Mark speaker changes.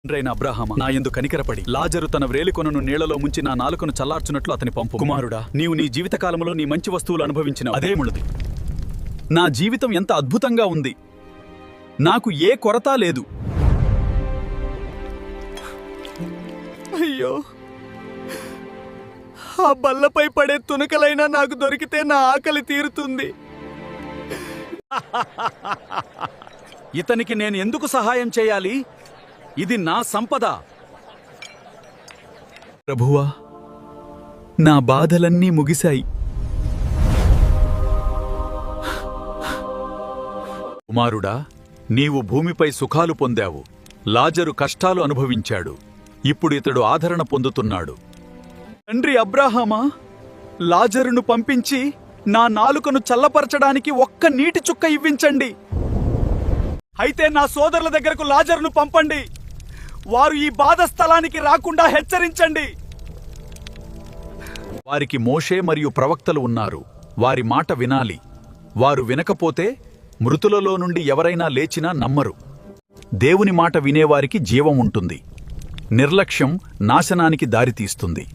Speaker 1: తండ్రైన అబ్రాహామా, నా యందు కనికరపడి లాజరు తన వ్రేలికొనను నీళ్లలో ముంచి నా నాలుకను చల్లార్చున్నట్లు అతని పంపు. కుమారుడా, నీవు నీ జీవితకాలంలో నీ మంచి వస్తువులు అనుభవించినావు. అదేమున్నది? నా జీవితం ఎంత అద్భుతంగా ఉంది. నాకు ఏ కొరత లేదు.
Speaker 2: అయ్యో, ఆ బల్లపై పడే తునకలైనా నాకు దొరికితే నా ఆకలి తీరుతుంది.
Speaker 1: ఇతనికి నేను ఎందుకు సహాయం చేయాలి? ఇది నా సంపద. ప్రభువా, నా బాధలన్నీ ముగిశాయి. కుమారుడా, నీవు భూమిపై సుఖాలు పొందావు. లాజరు కష్టాలు అనుభవించాడు. ఇప్పుడు ఇతడు ఆదరణ పొందుతున్నాడు. తండ్రి అబ్రాహామా, లాజరును పంపించి నా నాలుకను చల్లపరచడానికి ఒక్క నీటి చుక్క ఇవ్వించండి. అయితే నా సోదరుల దగ్గరకు లాజరును పంపండి. వారు ఈ బాధ స్థలానికి రాకుండా హెచ్చరించండి. వారికి మోషే మరియు ప్రవక్తలు ఉన్నారు. వారి మాట వినాలి. వారు వినకపోతే మృతులలో నుండి ఎవరైనా లేచినా నమ్మరు. దేవుని మాట వినేవారికి జీవం ఉంటుంది. నిర్లక్ష్యం నాశనానికి దారితీస్తుంది.